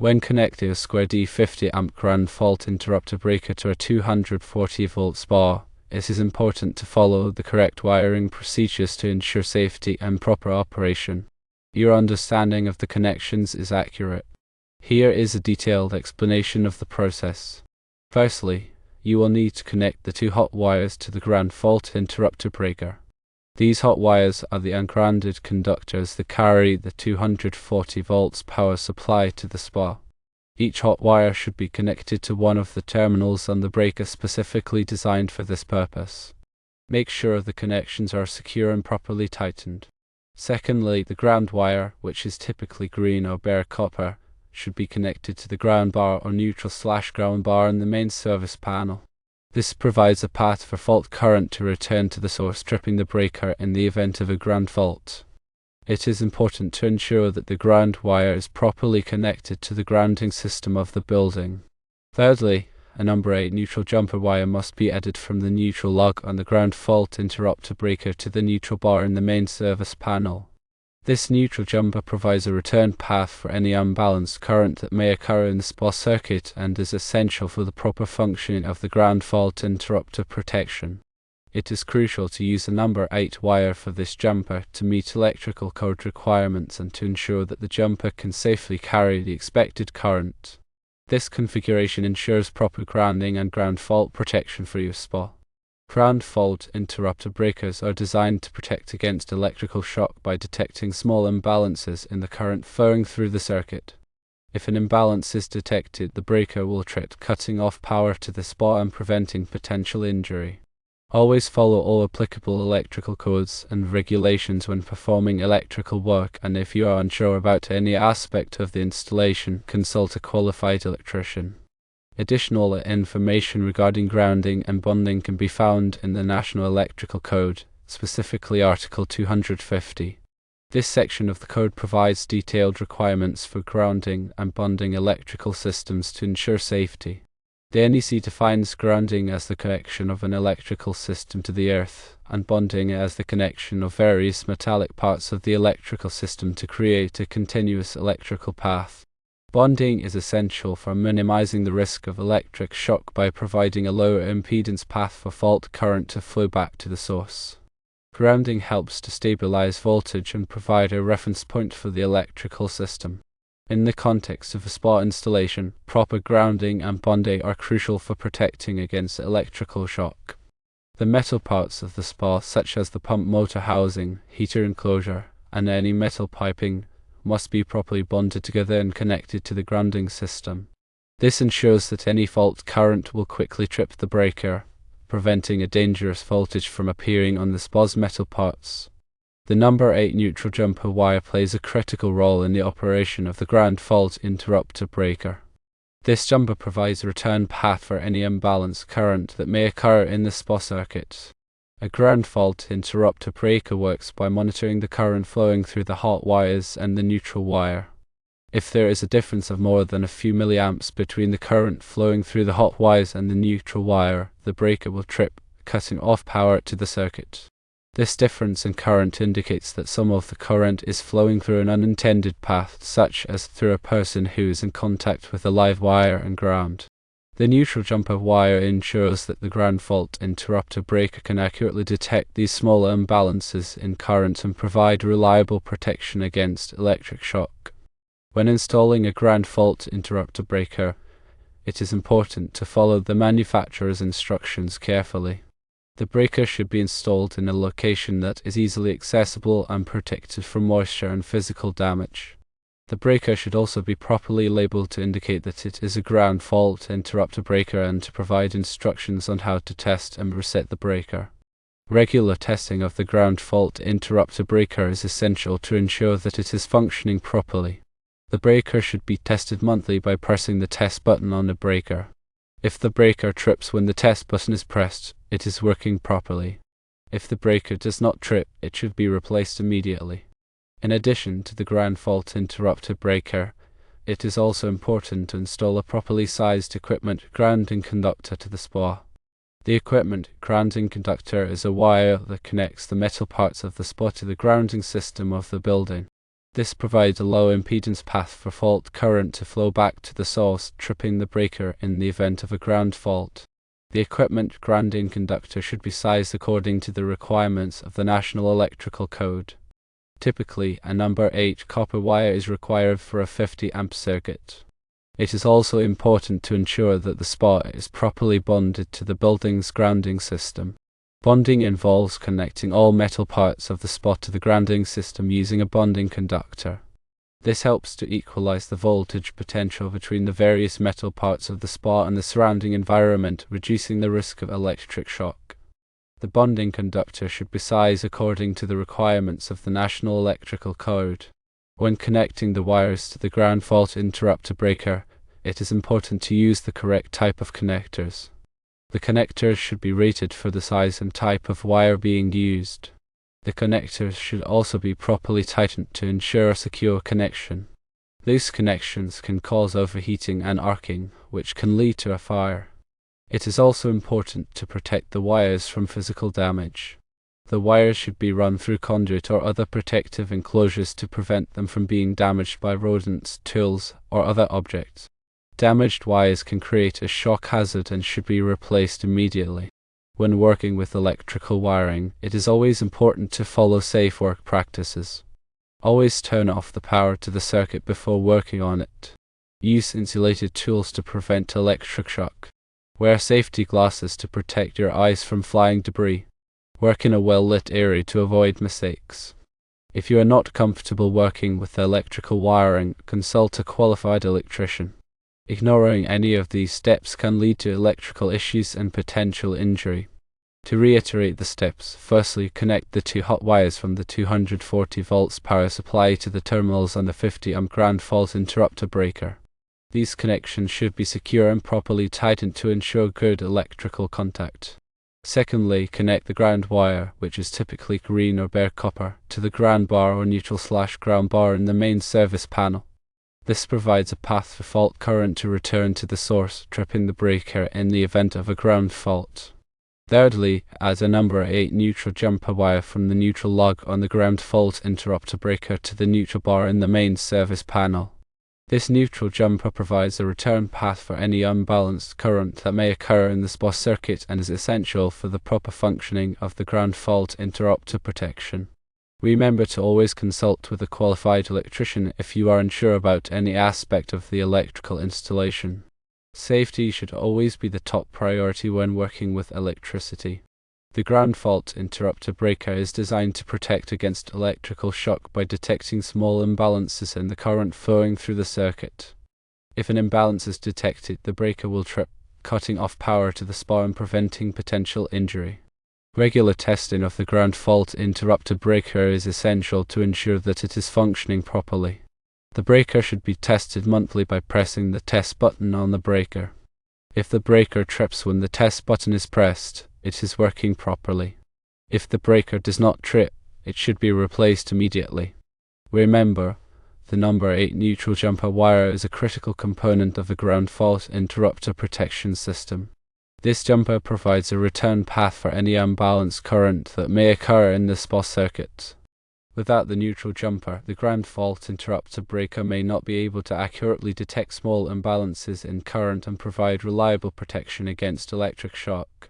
When connecting a square D50 amp ground fault interrupter breaker to a 240 volt SPA, it is important to follow the correct wiring procedures to ensure safety and proper operation. Your understanding of the connections is accurate. Here is a detailed explanation of the process. Firstly, you will need to connect the two hot wires to the ground fault interrupter breaker. These hot wires are the ungrounded conductors that carry the 240 volts power supply to the SPA. Each hot wire should be connected to one of the terminals on the breaker specifically designed for this purpose. Make sure the connections are secure and properly tightened. Secondly, the ground wire, which is typically green or bare copper, should be connected to the ground bar or neutral/ground bar in the main service panel. This provides a path for fault current to return to the source, tripping the breaker in the event of a ground fault. It is important to ensure that the ground wire is properly connected to the grounding system of the building. Thirdly, a number 8 neutral jumper wire must be added from the neutral lug on the ground fault interrupter breaker to the neutral bar in the main service panel. This neutral jumper provides a return path for any unbalanced current that may occur in the SPA circuit and is essential for the proper functioning of the ground fault interrupter protection. It is crucial to use a number 8 wire for this jumper to meet electrical code requirements and to ensure that the jumper can safely carry the expected current. This configuration ensures proper grounding and ground fault protection for your SPA. Ground fault interrupter breakers are designed to protect against electrical shock by detecting small imbalances in the current flowing through the circuit. If an imbalance is detected, the breaker will trip, cutting off power to the SPA and preventing potential injury. Always follow all applicable electrical codes and regulations when performing electrical work, and if you are unsure about any aspect of the installation, consult a qualified electrician. Additional information regarding grounding and bonding can be found in the National Electrical Code, specifically Article 250. This section of the code provides detailed requirements for grounding and bonding electrical systems to ensure safety. The NEC defines grounding as the connection of an electrical system to the earth, and bonding as the connection of various metallic parts of the electrical system to create a continuous electrical path. Bonding is essential for minimizing the risk of electric shock by providing a lower impedance path for fault current to flow back to the source. Grounding helps to stabilize voltage and provide a reference point for the electrical system. In the context of a SPA installation, proper grounding and bonding are crucial for protecting against electrical shock. The metal parts of the SPA, such as the pump motor housing, heater enclosure, and any metal piping, must be properly bonded together and connected to the grounding system. This ensures that any fault current will quickly trip the breaker, preventing a dangerous voltage from appearing on the SPA's metal parts. The number 8 neutral jumper wire plays a critical role in the operation of the ground fault interrupter breaker. This jumper provides a return path for any imbalanced current that may occur in the SPA circuit. A ground fault interrupter breaker works by monitoring the current flowing through the hot wires and the neutral wire. If there is a difference of more than a few milliamps between the current flowing through the hot wires and the neutral wire, the breaker will trip, cutting off power to the circuit. This difference in current indicates that some of the current is flowing through an unintended path, such as through a person who is in contact with a live wire and ground. The neutral jumper wire ensures that the ground fault interrupter breaker can accurately detect these small imbalances in current and provide reliable protection against electric shock. When installing a ground fault interrupter breaker, it is important to follow the manufacturer's instructions carefully. The breaker should be installed in a location that is easily accessible and protected from moisture and physical damage. The breaker should also be properly labeled to indicate that it is a ground fault interrupter breaker and to provide instructions on how to test and reset the breaker. Regular testing of the ground fault interrupter breaker is essential to ensure that it is functioning properly. The breaker should be tested monthly by pressing the test button on the breaker. If the breaker trips when the test button is pressed, it is working properly. If the breaker does not trip, it should be replaced immediately. In addition to the ground fault interrupter breaker, it is also important to install a properly sized equipment grounding conductor to the SPA. The equipment grounding conductor is a wire that connects the metal parts of the SPA to the grounding system of the building. This provides a low impedance path for fault current to flow back to the source, tripping the breaker in the event of a ground fault. The equipment grounding conductor should be sized according to the requirements of the National Electrical Code. Typically, a number 8 copper wire is required for a 50 amp circuit. It is also important to ensure that the spot is properly bonded to the building's grounding system. Bonding involves connecting all metal parts of the spot to the grounding system using a bonding conductor. This helps to equalize the voltage potential between the various metal parts of the spot and the surrounding environment, reducing the risk of electric shock. The bonding conductor should be sized according to the requirements of the National Electrical Code. When connecting the wires to the ground fault interrupter breaker, it is important to use the correct type of connectors. The connectors should be rated for the size and type of wire being used. The connectors should also be properly tightened to ensure a secure connection. Loose connections can cause overheating and arcing, which can lead to a fire. It is also important to protect the wires from physical damage. The wires should be run through conduit or other protective enclosures to prevent them from being damaged by rodents, tools, or other objects. Damaged wires can create a shock hazard and should be replaced immediately. When working with electrical wiring, it is always important to follow safe work practices. Always turn off the power to the circuit before working on it. Use insulated tools to prevent electric shock. Wear safety glasses to protect your eyes from flying debris. Work in a well-lit area to avoid mistakes. If you are not comfortable working with electrical wiring, consult a qualified electrician. Ignoring any of these steps can lead to electrical issues and potential injury. To reiterate the steps, firstly, connect the 2 hot wires from the 240 volts power supply to the terminals on the 50 amp ground fault interrupter breaker. These connections should be secure and properly tightened to ensure good electrical contact. Secondly, connect the ground wire, which is typically green or bare copper, to the ground bar or neutral/ground bar in the main service panel. This provides a path for fault current to return to the source, tripping the breaker in the event of a ground fault. Thirdly, add a number 8 neutral jumper wire from the neutral lug on the ground fault interrupter breaker to the neutral bar in the main service panel. This neutral jumper provides a return path for any unbalanced current that may occur in the spot circuit and is essential for the proper functioning of the ground fault interrupter protection. Remember to always consult with a qualified electrician if you are unsure about any aspect of the electrical installation. Safety should always be the top priority when working with electricity. The ground fault interrupter breaker is designed to protect against electrical shock by detecting small imbalances in the current flowing through the circuit. If an imbalance is detected, the breaker will trip, cutting off power to the spot and preventing potential injury. Regular testing of the ground fault interrupter breaker is essential to ensure that it is functioning properly. The breaker should be tested monthly by pressing the test button on the breaker. If the breaker trips when the test button is pressed, it is working properly. If the breaker does not trip, it should be replaced immediately. Remember, the number 8 neutral jumper wire is a critical component of the ground fault interrupter protection system. This jumper provides a return path for any unbalanced current that may occur in the spot circuit. Without the neutral jumper, the ground fault interrupter breaker may not be able to accurately detect small imbalances in current and provide reliable protection against electric shock.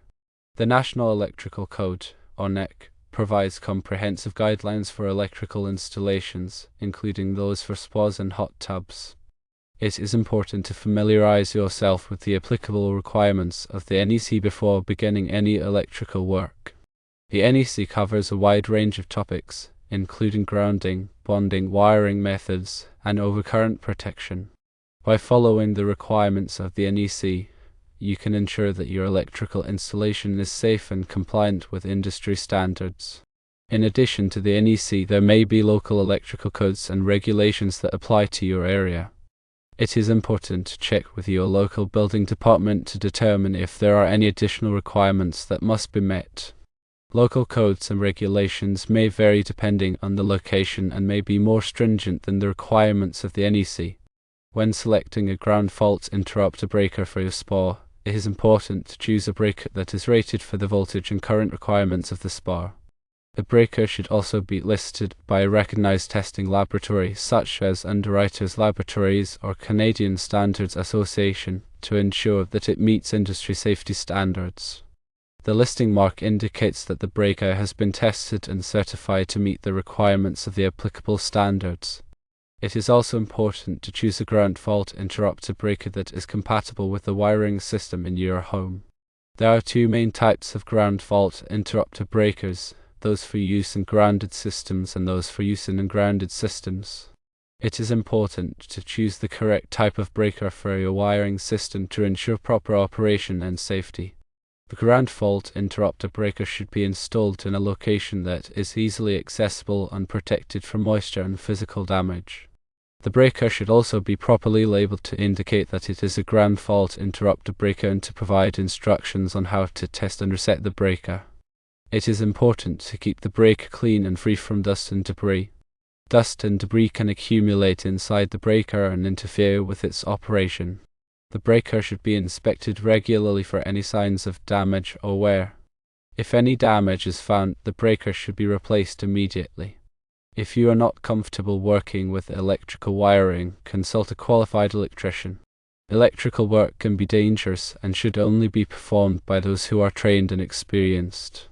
The National Electrical Code, or NEC, provides comprehensive guidelines for electrical installations, including those for spas and hot tubs. It is important to familiarize yourself with the applicable requirements of the NEC before beginning any electrical work. The NEC covers a wide range of topics, including grounding, bonding, wiring methods, and overcurrent protection. By following the requirements of the NEC, you can ensure that your electrical installation is safe and compliant with industry standards. In addition to the NEC, there may be local electrical codes and regulations that apply to your area. It is important to check with your local building department to determine if there are any additional requirements that must be met. Local codes and regulations may vary depending on the location and may be more stringent than the requirements of the NEC. When selecting a ground fault interrupter breaker for your spa, it is important to choose a breaker that is rated for the voltage and current requirements of the spa. The breaker should also be listed by a recognized testing laboratory such as Underwriters Laboratories or Canadian Standards Association to ensure that it meets industry safety standards. The listing mark indicates that the breaker has been tested and certified to meet the requirements of the applicable standards. It is also important to choose a ground fault interrupter breaker that is compatible with the wiring system in your home. There are two main types of ground fault interrupter breakers, those for use in grounded systems and those for use in ungrounded systems. It is important to choose the correct type of breaker for your wiring system to ensure proper operation and safety. The ground fault interrupter breaker should be installed in a location that is easily accessible and protected from moisture and physical damage. The breaker should also be properly labeled to indicate that it is a ground fault interrupter breaker and to provide instructions on how to test and reset the breaker. It is important to keep the breaker clean and free from dust and debris. Dust and debris can accumulate inside the breaker and interfere with its operation. The breaker should be inspected regularly for any signs of damage or wear. If any damage is found, the breaker should be replaced immediately. If you are not comfortable working with electrical wiring, consult a qualified electrician. Electrical work can be dangerous and should only be performed by those who are trained and experienced.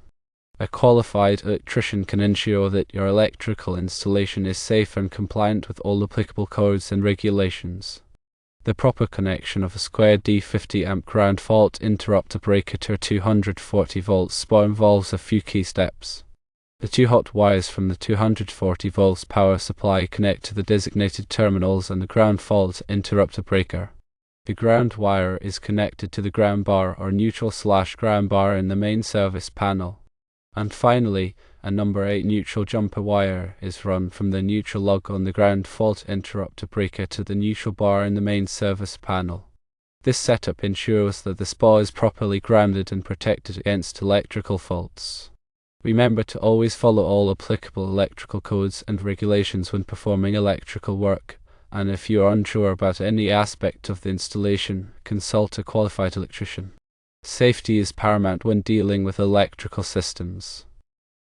A qualified electrician can ensure that your electrical installation is safe and compliant with all applicable codes and regulations. The proper connection of a square D50 amp ground fault interrupter breaker to a 240 volt SPA involves a few key steps. The two hot wires from the 240 volts power supply connect to the designated terminals and the ground fault interrupter breaker. The ground wire is connected to the ground bar or neutral/ground bar in the main service panel. And finally, a number 8 neutral jumper wire is run from the neutral lug on the ground fault interrupter breaker to the neutral bar in the main service panel. This setup ensures that the SPA is properly grounded and protected against electrical faults. Remember to always follow all applicable electrical codes and regulations when performing electrical work, and if you are unsure about any aspect of the installation, consult a qualified electrician. Safety is paramount when dealing with electrical systems.